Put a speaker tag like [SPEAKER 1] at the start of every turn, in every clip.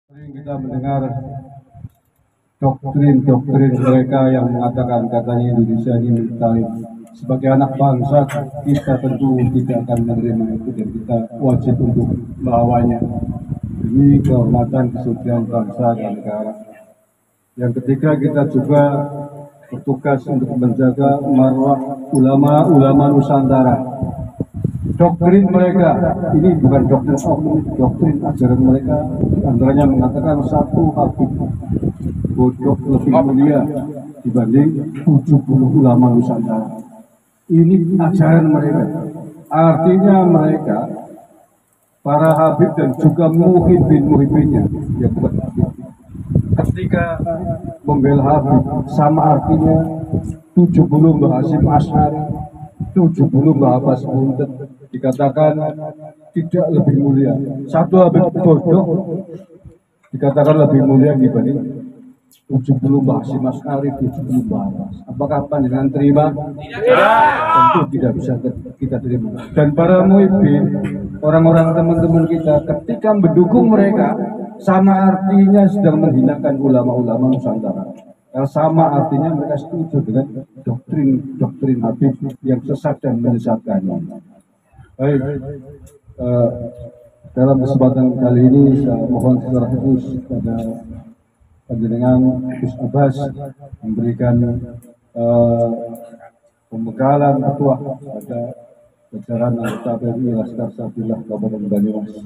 [SPEAKER 1] Sering kita mendengar doktrin-doktrin mereka yang mengatakan katanya Indonesia ini militeris. Sebagai anak bangsa, kita tentu tidak akan menerima itu dan kita wajib untuk melawannya demi kehormatan kesucian bangsa dan negara. Yang ketiga, kita juga bertugas untuk menjaga marwah ulama-ulama Nusantara. Doktrin mereka ini bukan doktrin umum, doktrin ajaran mereka antaranya mengatakan satu habib bodoh lebih mulia dibanding 70 ulama Nusantara. Ini ajaran mereka. Artinya mereka para habib dan juga muhibbinnya, ya bukan habib. Ketika membela habib sama artinya 70 Mbah Hasyim Asy'ari, 70 Mbah Abbas Buntet dikatakan tidak lebih mulia. Satu habib bodoh dikatakan lebih mulia dibanding 70 Mbah Hasyim Asy'ari, 70 Mbah Abbas. Apakah panjenengan terima? Tentu tidak bisa kita terima. Dan para muhibbin, orang-orang teman-teman kita ketika mendukung mereka sama artinya sedang menghinakan ulama-ulama Nusantara. Sama artinya mereka setuju dengan doktrin Habib yang sesat dan menyesatkannya. Baik, dalam kesempatan kali ini saya mohon secara khusus pada panjenengan Gus Abbas memberikan pembekalan ketua pada jajaran anggota PMI Laskar Sabillah Kabupaten Banyumas.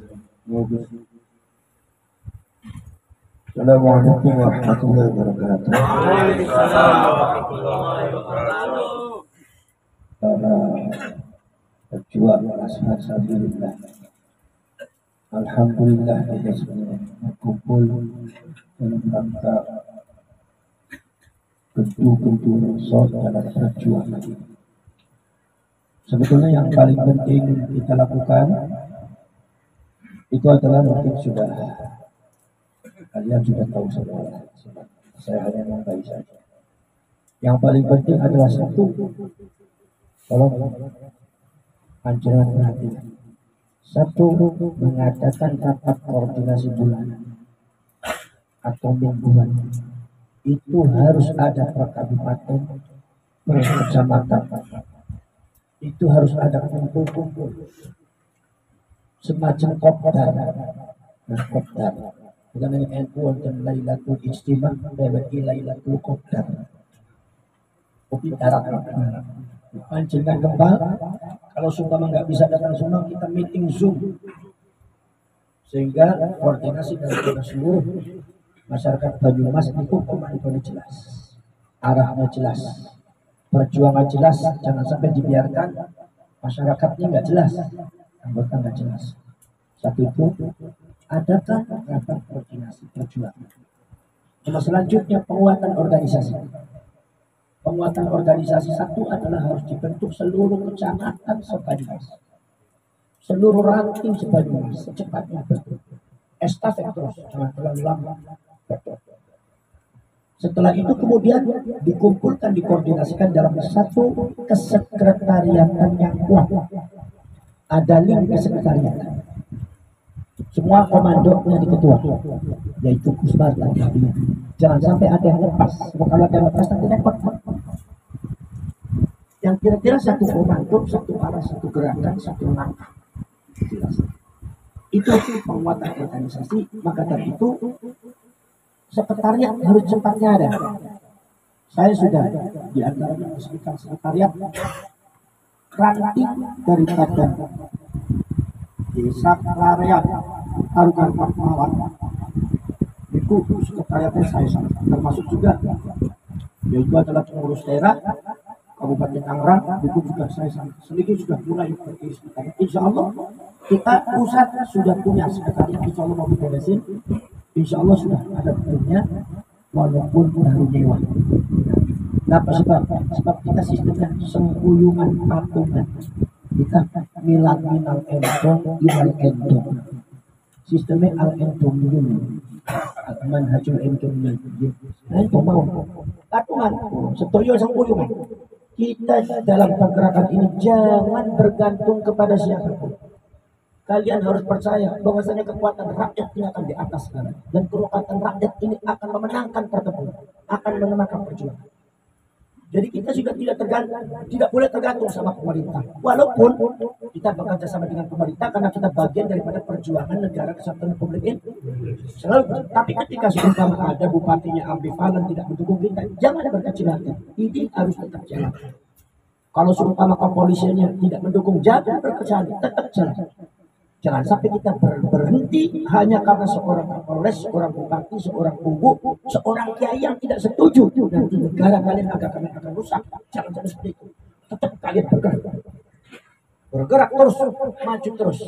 [SPEAKER 2] Assalamualaikum warahmatullahi wabarakatuh.
[SPEAKER 3] Waalaikumsalam warahmatullahi wabarakatuh.
[SPEAKER 2] Para pejuang Laskar Sabillah, alhamdulillah kita semua berkumpul dalam rangka bentuk-bentuk dalam perjuangan. Sebetulnya yang paling penting kita lakukan itu adalah mungkin kalian sudah tahu semua. Saya hanya membaik saja. Yang paling penting adalah satu, tolong panjenengan perhatikan. Satu, mengadakan rapat koordinasi bulanan atau mingguan. Itu harus ada per kabupaten, per kecamatan. Itu harus ada kumpul-kumpul. Semacam kopdar. Bukan hanya NU dan Lailatul Ijtima, tapi Lailatul Qadar. Kopi darat. Panjenengan kembal, kalau sumpah nggak bisa datang semua, kita meeting Zoom. Sehingga koordinasi dari seluruh masyarakat Banyumas itu komitmennya jelas, arahnya jelas, perjuangan jelas, jangan sampai dibiarkan masyarakatnya nggak jelas, anggota nggak jelas. Satu itu, adakan rapat koordinasi perjuangan. Cuma selanjutnya penguatan organisasi. Penguatan organisasi satu adalah harus dibentuk seluruh kecamatan se-Banyumas, seluruh ranting se-Banyumas secepatnya bentuk. Estafet terus, jangan terlalu lama. Setelah itu kemudian dikumpulkan, dikoordinasikan dalam satu kesekretariatan yang kuat. Ada link kesekretariatan. Semua komandonya di ketua, yaitu Gus Bar dan kabinet. Jangan sampai ada yang lepas. Kalau ada yang lepas nanti repot. Yang kira-kira satu komando, satu arah, satu gerakan, satu langkah. Itu penguatan organisasi. Maka dari itu sekretariat harus cepatnya ada. Saya sudah di antara meresmikan sekretariat ranting daripada desa Klarean Harukan Pakuawan itu sekretariatnya saya termasuk juga, yaitu adalah pengurus daerah Kabupaten Tangerang, itu juga saya sedikit sudah mulai berdiri sekretariat. Insya Allah kita pusat sudah punya sekretariat, insya Allah mau diberesin, insya Allah sudah ada bentuknya walaupun baru nyewa. Kenapa? Sebab kita sistemnya sengkuyungan patungan. Kita minal entong ilal entong. Sistemnya al entong ini. Manhajul entong ini. Nah itu mau patungan, setoyo sengkuyungan. Kita dalam pergerakan ini jangan bergantung kepada siapapun. Kalian harus percaya bahwasanya kekuatan rakyat ini akan di atas segala, dan kekuatan rakyat ini akan memenangkan pertempuran, akan memenangkan perjuangan. Jadi kita sudah tidak boleh tergantung sama pemerintah. Walaupun kita bekerja sama dengan pemerintah karena kita bagian daripada perjuangan negara kesatuan Republik Indonesia. Selalu, tapi ketika sudah ada bupatinya ambivalen tidak mendukung kita, jangan berkecil hati. Ini harus tetap jalan. Kalau seumpama kepolisiannya tidak mendukung, jangan berkecil hati, tetap jalan. Jangan sampai kita berhenti hanya karena seorang kapolres, seorang bupati, seorang kubu, seorang kiai yang tidak setuju. Nanti negara kalian akan rusak. Jangan sampai seperti itu. Tetap kalian bergerak terus, maju terus.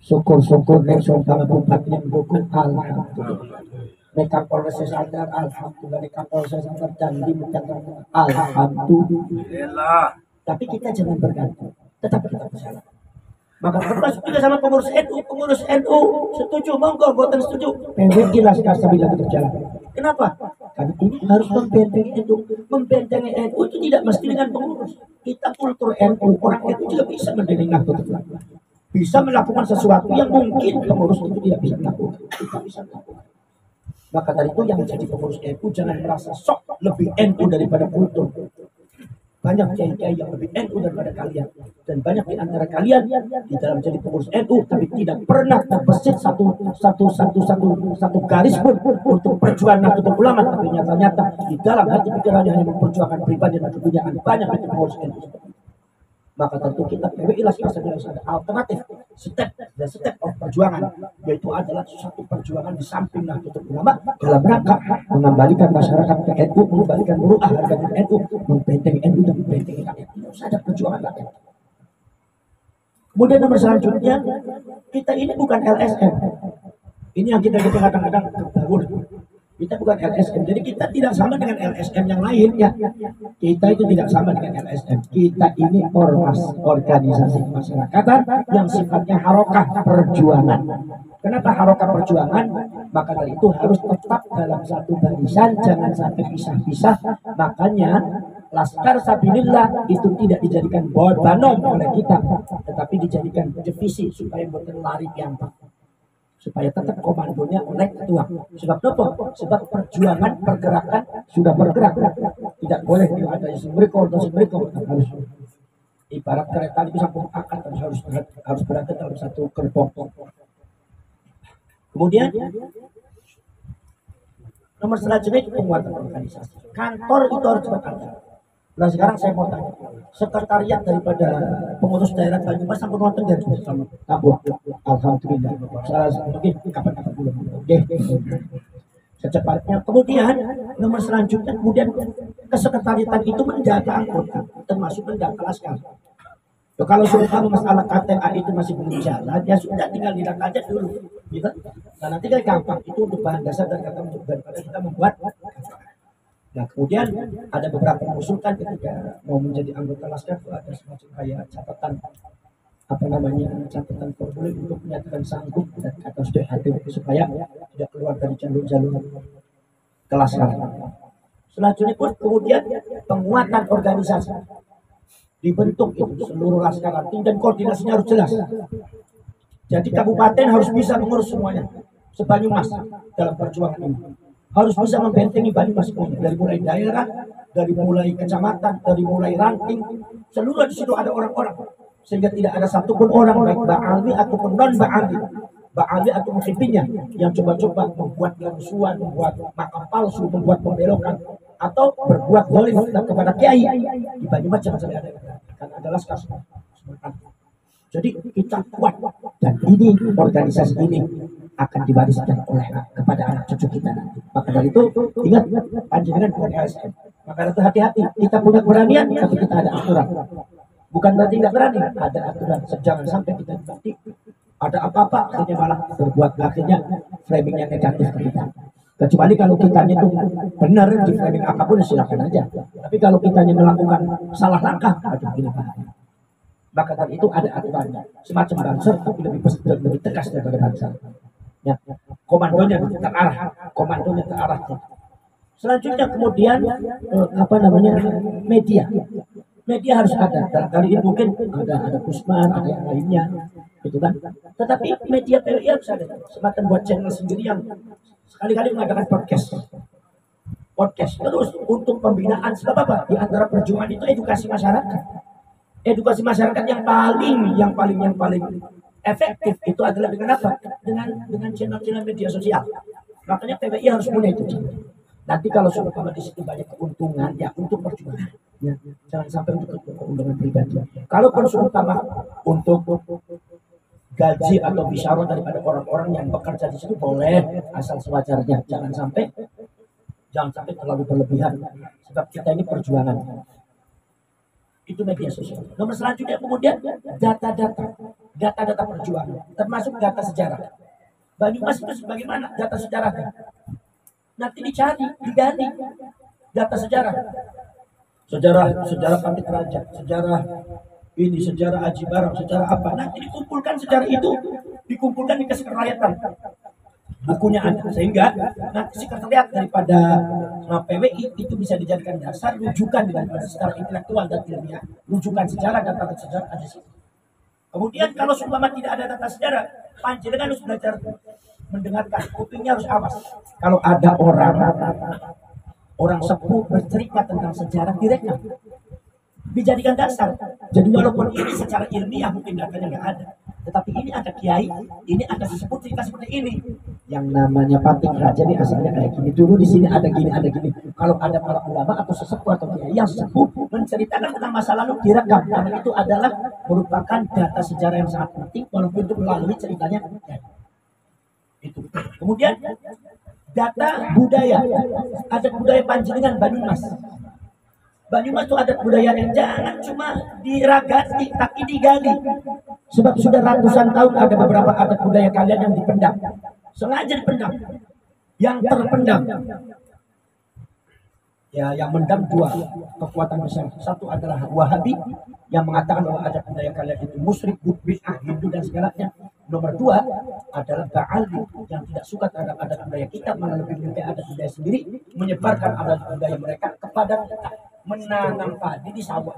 [SPEAKER 2] Syukur-syukur dari seorang bupati yang mendukung, alhamdulillah. Mereka polresnya sadar, alhamdulillah. Mereka polresnya sadar, dan mencatat, alhamdulillah. Tapi kita jangan bergantung, tetap kita berjalan. Maka termasuk juga sama pengurus NU setuju, monggo, buatan setuju. PWI Laskar Sabila tetap jalan. Kenapa? Karena ini harus membentengi NU. Membentengi NU itu tidak mesti dengan pengurus. Kita kultur NU, orang NU juga bisa mendengar Nahdlatul Ulama. Bisa melakukan sesuatu yang mungkin pengurus itu tidak bisa melakukan. Kita bisa melakukan. Maka dari itu yang menjadi pengurus NU jangan merasa sok lebih NU daripada kultur. Banyak kiai-kiai yang lebih NU daripada kalian, dan banyak di antara kalian di dalam jadi pengurus NU tapi tidak pernah terbesit satu garis pun untuk perjuangan Nahdlatul Ulama, tapi nyata-nyata di dalam hati pikirannya hanya memperjuangkan pribadi dan kepunyaan. Banyak di pengurus NU. Maka tentu kita PWI Laskar Sabila ada alternatif step of perjuangan, yaitu adalah satu perjuangan di samping Nahdlatul Ulama dalam rangka mengembalikan masyarakat ke NU, mengembalikan muruah harga NU, membentengi NU dan membentengi rakyat. Harus ada perjuangan rakyat. Kemudian nomor selanjutnya, kita ini bukan LSM. Ini yang kita kadang-kadang terbangun. Kita bukan LSM, jadi kita tidak sama dengan LSM yang lain ya. Kita itu tidak sama dengan LSM. Kita ini ormas, organisasi masyarakatan yang sifatnya harokah perjuangan. Kenapa harokah perjuangan? Maka dari itu harus tetap dalam satu barisan, jangan sampai pisah-pisah. Makanya Laskar Sabilillah itu tidak dijadikan banom oleh kita, tetapi dijadikan divisi supaya berlari piambak. Supaya tetap komandonya oleh ketua. Sebab apa? Sebab perjuangan pergerakan sudah bergerak. Tidak boleh ada yang berikut harus ibarat kereta itu sambung akar harus berada dalam satu gerbong. Kemudian nomor selanjutnya itu penguatan organisasi. Kantor itu harus berkantor. Nah sekarang saya mau tanya, sekretariat daripada pengurus daerah Banyumas sampai nonton dari tabur. Alhamdulillah. Mungkin kapan-kapan belum. Oke. Secepatnya. Kemudian nomor selanjutnya, kemudian kesekretariatan itu menjaga anggota, termasuk menjaga Laskar. Kalau sudah masalah KTA itu masih belum jalan, ya sudah tinggal didak aja dulu, gitu. Nah nanti kan gampang itu untuk bahan dasar dan kata daripada kita membuat. Nah kemudian ada beberapa mengusulkan ketika mau menjadi anggota Laskar itu ada semacam kayak catatan catatan formulir untuk menyatakan sanggup dan atau sudah hadir supaya tidak keluar dari jalur-jalur kelas. Selanjutnya pun kemudian penguatan organisasi dibentuk itu seluruh Laskar dan koordinasinya harus jelas. Jadi kabupaten harus bisa mengurus semuanya se-Banyumas dalam perjuangan ini. Harus bisa membentengi Banyumas semuanya, dari mulai daerah, dari mulai kecamatan, dari mulai ranting, seluruh di situ ada orang-orang, sehingga tidak ada satupun orang baik ba'ali ataupun non ba'ali atau muhibbinya yang coba-coba membuat kerusuhan, membuat makam palsu, membuat pembelokan atau berbuat zalim kepada kiai di Banyumas. Jangan sampai ada, kan ada Laskar semua. Jadi kita kuat, dan ini organisasi ini akan diwariskan oleh kepada anak cucu kita nanti. Maka dari itu ingat, panjenengan bukan LSM. Maka itu hati-hati, kita punya keberanian tapi kita ada aturan. Bukan berarti tidak berani, ada aturan. Jangan sampai kita nanti ada apa-apa akhirnya malah berbuat, akhirnya framingnya negatif ke kita. Kecuali kalau kitanya itu benar di framing apapun silakan aja. Tapi kalau kitanya melakukan salah langkah, aduh ini bahaya. Maka dari itu ada aturannya, semacam banser tapi lebih tegas daripada banser. Ya, komandonya terarah. Selanjutnya kemudian media. Media harus ada. Dalam kali ini mungkin ada Kusman, ada yang lainnya, gitu kan. Tetapi media PWI harus ada. Semacam buat channel sendiri yang sekali-kali mengadakan podcast terus untuk pembinaan. Sebab apa? Di antara perjuangan itu edukasi masyarakat. Edukasi masyarakat yang paling efektif itu adalah dengan apa? Dengan channel-channel media sosial. Makanya PWI harus punya itu. Nanti kalau sudah di situ banyak keuntungan ya untuk perjuangan. Ya, jangan sampai untuk keuntungan pribadi. Kalaupun sudah tambah untuk gaji atau bisyarah daripada orang-orang yang bekerja di situ boleh asal sewajarnya. Jangan sampai terlalu berlebihan. Sebab kita ini perjuangan. Itu media sosial. Nomor selanjutnya kemudian data perjuangan, termasuk data sejarah. Banyumas itu sebagaimana data sejarahnya. Nanti dicari, digali data sejarah Pamit Raja, sejarah Aji Barang, sejarah apa. Nanti dikumpulkan sejarah itu, dikumpulkan di kesekretariatan. Bukunya ada, sehingga nanti sekretariat daripada PWI itu bisa dijadikan dasar rujukan daripada secara intelektual dan ilmiah. Rujukan sejarah dan data sejarah ada di situ. Kemudian kalau seumpama tidak ada data sejarah, panjenengan harus belajar mendengarkan, kupingnya harus awas. Kalau ada orang sepuh bercerita tentang sejarah direkam, dijadikan dasar. Jadi walaupun ini secara ilmiah mungkin datanya nggak ada, tetapi ini ada kiai, ini ada disebut cerita seperti ini. Yang namanya Pamit Raja ini asalnya kayak gini. Dulu di sini ada gini. Kalau ada para ulama atau sesepuh atau kiai yang sepuh menceritakan tentang masa lalu direkam, karena itu adalah merupakan data sejarah yang sangat penting, walaupun itu melalui ceritanya. Itu. Kemudian data budaya, adat budaya panjenengan Banyumas. Banyumas itu adat budaya yang jangan cuma diragati tapi digali. Sebab sudah ratusan tahun ada beberapa adat budaya kalian yang dipendam. Sengaja dipendam. Yang terpendam. Ya, yang mendam dua kekuatan besar. Satu adalah Wahabi yang mengatakan bahwa adat budaya kalian itu musyrik, bid'ah, Hindu dan segalanya. Nomor dua adalah Ba'ali yang tidak suka terhadap adat budaya kita, malah lebih menyukai adat budaya sendiri, menyebarkan adat budaya mereka kepada kita, menanam padi di sawah,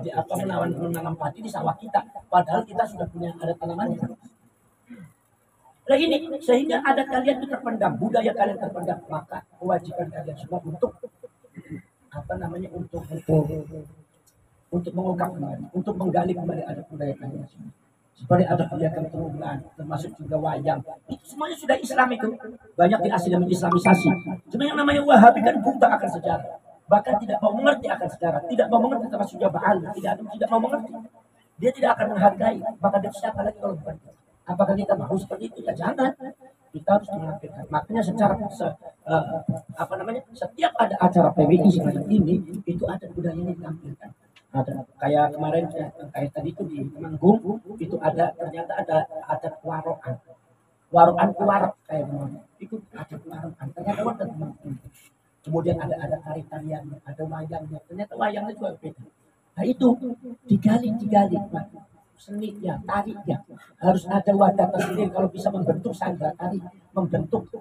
[SPEAKER 2] menanam padi di sawah kita, padahal kita sudah punya adat tanamannya. Nah ini sehingga adat kalian itu terpendam, budaya kalian terpendam, maka kewajiban kalian semua untuk untuk mengungkap kembali, untuk menggali kembali adat budaya kalian semua. Seperti ada kegiatan terumlan, termasuk juga wayang. Itu semuanya sudah Islam itu. Banyak Islamisasi. Cuma yang namanya Wahabi kan buta akan sejarah. Bahkan tidak mau mengerti akan sejarah. Tidak mau mengerti termasuk juga Ba'al. Tidak mau mengerti. Dia tidak akan menghargai. Maka dia siapa lagi kalau bukan kita? Apakah kita mau seperti itu? Ya jangan. Kita harus menampilkan. Makanya setiap ada acara PWI semacam ini, itu ada budayanya ditampilkan. Ada kayak kemarin kayak tadi itu di Temanggung itu ternyata ada warokan kuarok kayak gimana itu ada warokan ternyata ada Temanggung. Kemudian ada tari tariannya, ada wayangnya, ternyata wayangnya juga beda. Nah itu digali seninya, tarinya harus ada wadah tersendiri. Kalau bisa membentuk sandra tari, membentuk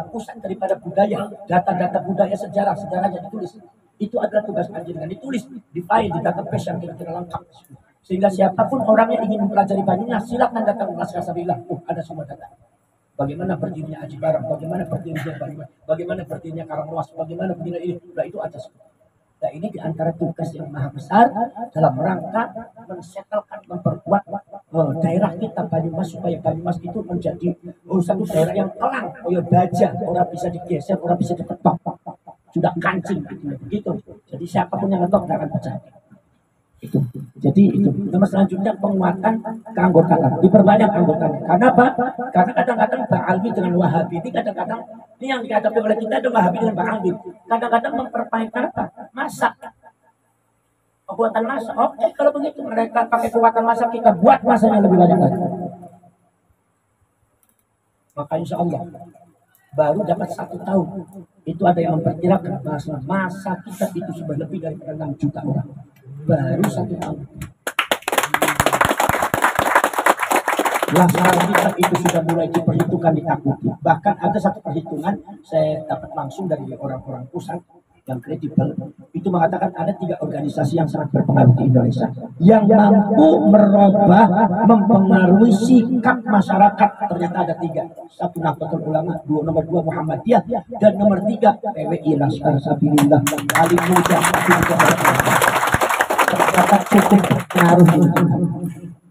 [SPEAKER 2] pusat daripada budaya, data-data budaya sejarahnya ditulis. Itu adalah tugas panjenengan, ditulis di file, di database yang kira-kira lengkap. Sehingga siapapun orang yang ingin mempelajari Banyumas, silakan datang ke Naskah Sabillah. Ada semua data. Bagaimana berdirinya Aji Barang, bagaimana berdirinya Banyumas, bagaimana berdirinya Karanglewas, bagaimana berdirinya ini. Nah itu ada semua. Nah ini diantara tugas yang maha besar dalam rangka mensetelkan, memperkuat daerah kita Banyumas, supaya Banyumas itu menjadi satu daerah yang elang, baja, orang bisa digeser, orang bisa diketok. Sudah kancing gitu. Jadi siapapun yang ngetok akan pecah. Itu. Jadi itu. Nomor selanjutnya penguatan keanggotaan. Diperbanyak anggotanya. Karena apa? Karena kadang-kadang Ba'alwi dengan Wahabi ini kadang-kadang ini yang dihadapi oleh kita ada Wahabi dengan Ba'alwi. Kadang-kadang mempermainkan apa? Masak. Pembuatan masak. Oke, kalau begitu mereka pakai kekuatan masak, kita buat masaknya lebih banyak lagi. Maka insya Allah baru dapat 1 tahun. Itu ada yang memperkirakan masa kita itu sudah lebih dari 6 juta orang. Baru 1 tahun. Masalah kita itu sudah mulai diperhitungkan, ditakuti. Bahkan ada satu perhitungan saya dapat langsung dari orang-orang pusat yang kredibel itu mengatakan ada 3 organisasi yang sangat berpengaruh di Indonesia yang mampu merubah, mempengaruhi sikap masyarakat. Ternyata ada 3. 1 Nahdlatul Ulama, nomor 2 Muhammadiyah, dan nomor 3 PWI Laskar Sabilillah. Paling mudah tapi juga ternyata cukup pengaruh.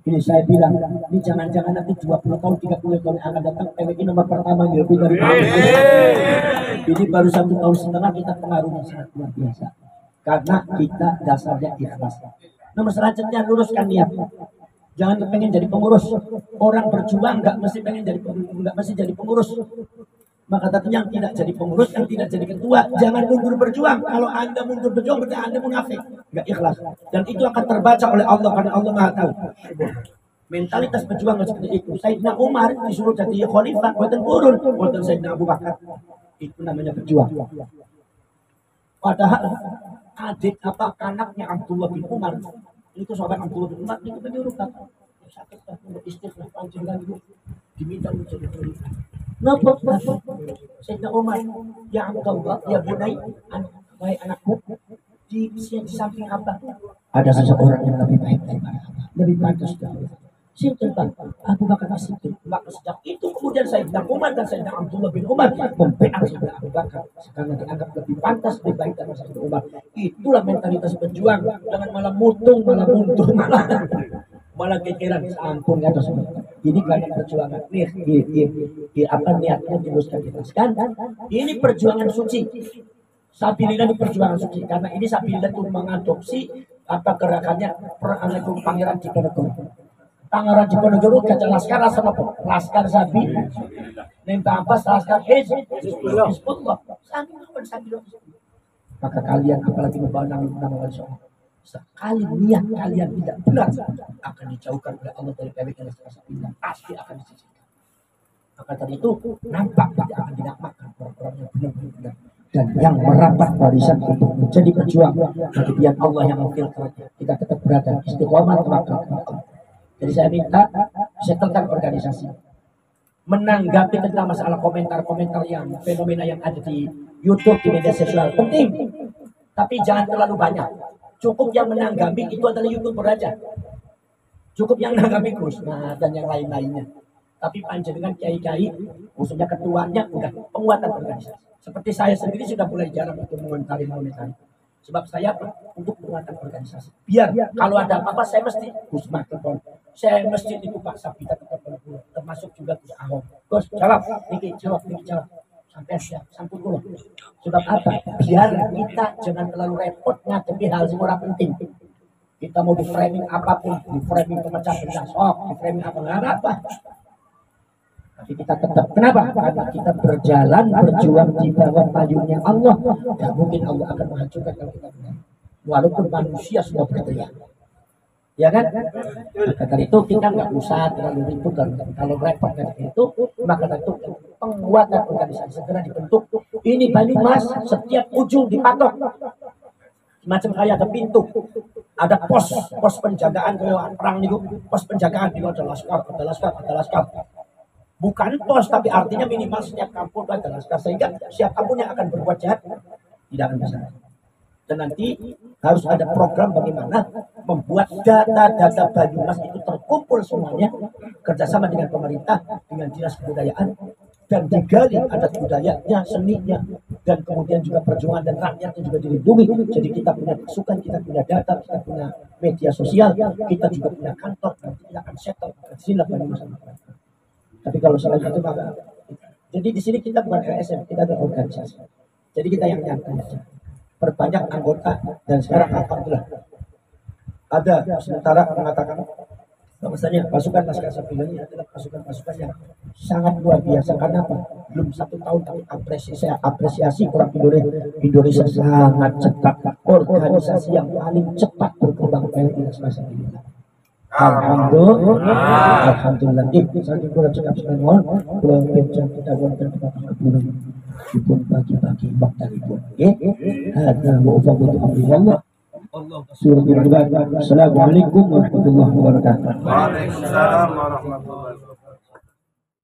[SPEAKER 2] Ini saya bilang, ini jangan-jangan nanti 20 tahun, 30 tahun yang akan datang PWI nomor pertama lebih dari ini baru 1 tahun setengah kita pengaruhnya sangat luar biasa. Karena kita dasarnya ikhlas. Nomor selanjutnya luruskan niat. Jangan pengen jadi pengurus. Orang berjuang nggak mesti jadi pengurus. Maka tentunya yang tidak jadi pengurus, yang tidak jadi ketua, jangan mundur berjuang. Kalau Anda mundur berjuang, berarti Anda munafik, nggak ikhlas. Dan itu akan terbaca oleh Allah karena Allah Maha tahu. Mentalitas berjuang seperti itu. Sayyidina Umar disuruh jadi khalifah, buatan turun, buatan Sayyidina Abu Bakar. Itu namanya berjuang. Padahal adik anaknya Abdullah bin Umar itu sahabat Abdullah bin Umar itu menyuruh sakit istighfar panjang itu diminta menjadi khalifah. Napa Sayyidina Umar, ya Abdullah, ya Bunai, wahai anakku, di samping apa? Ada seseorang yang lebih baik daripada apa? Lebih pantas dari Sinten Pak, Abu Bakar As-Siddiq. Maka sejak itu kemudian Sayyidina Umar dan Sayyidina Abdullah bin Umar membeat Sayyidina Abu Bakar karena dianggap lebih pantas, lebih baik dari Sayyidina Umar. Itulah mentalitas berjuang, jangan malah mutung, malah mundur, malah kekiran. Ampun kata semua. Ini karena perjuangan apa niatnya diluluskan dijelaskan. Ini perjuangan suci. Sabilillah itu perjuangan suci karena ini Sabilillah itu mengadopsi apa gerakannya Pangeran Diponegoro. Pangeran Diponegoro gak laskar apa? Laskar Sabi. Nembak apa? Laskar Hizbullah. Sabilillah. Maka kalian apalagi membawa nama wali songo. Sekali niat kalian tidak benar akan dijauhkan oleh Allah dari PWI dan Sabilillah, pasti akan disisihkan. Maka tadi itu nampak tidak akan dinamakan orang-orang yang benar-benar dan yang merapat barisan untuk menjadi pejuang. Tapi biar Allah yang memfilternya, kita tetap berada istiqomah tawakal kepada Allah. Jadi saya minta setelkan organisasi menanggapi tentang masalah komentar-komentar yang fenomena yang ada di YouTube, di media sosial penting, tapi jangan terlalu banyak. Cukup yang menanggapi itu adalah YouTuber aja. Cukup yang menanggapi Gus dan yang lain-lainnya. Tapi panjenengan kiai-kiai, khususnya ketuanya, udah penguatan organisasi. Seperti saya sendiri sudah mulai jarang untuk mengomentari. Sebab saya untuk penguatan organisasi. Biar kalau ada apa-apa saya mesti Gus telepon. Saya mesti itu Pak Sabita telepon. Termasuk juga Gus Ahok. Gus jawab, ini jawab. Sampai siap, sampun dulu. Sebab apa? Biar kita jangan terlalu repot ngadepi hal yang ora penting. Kita mau di framing apapun, di framing pemecah belah sok, di framing apa. Tapi kita tetap, kenapa? Karena kita berjalan, berjuang di bawah payungnya Allah. Tidak mungkin Allah akan menghancurkan kalau kita benar. Walaupun manusia semua berteriak. Ya kan? Maka dari itu kita nggak usah terlalu ribut kalau repot dari itu, maka dari itu penguatan organisasi segera dibentuk. Ini Banyumas setiap ujung dipatok, macam kayak ada pintu, ada pos penjagaan kayak perang itu, pos penjagaan itu ada laskar. Bukan pos, tapi artinya minimal setiap kampung ada laskar sehingga siapapun yang akan berbuat jahat tidak akan bisa. Dan nanti harus ada program bagaimana membuat data-data Banyumas itu terkumpul semuanya kerjasama dengan pemerintah, dengan dinas kebudayaan, dan digali adat budayanya, seninya, dan kemudian juga perjuangan dan rakyatnya juga dilindungi. Jadi kita punya pasukan, kita punya data, kita punya media sosial, kita juga punya kantor, dan kita akan settle sila Banyumas. Tapi kalau selain itu maka, jadi di sini kita bukan LSM, kita ada organisasi. Jadi kita yang nyata aja. Perbanyak anggota dan sekarang alhamdulillah ada sementara mengatakan bahwasanya pasukan Laskar Sabilillah ini adalah pasukan yang sangat luar biasa. Karena apa? Belum 1 tahun tapi apresiasi orang Indonesia sangat cepat, organisasi yang paling cepat berkembang PWI Laskar Sabilillah. Alhamdulillah. Saya kurang cakap semua. Kurang bincang kita wonten kepada kebulan. Dipun bagi-bagi baktaripun. Ada wa'ufakutu amrillah. Assalamualaikum warahmatullahi wabarakatuh.
[SPEAKER 3] Waalaikumsalam warahmatullahi wabarakatuh.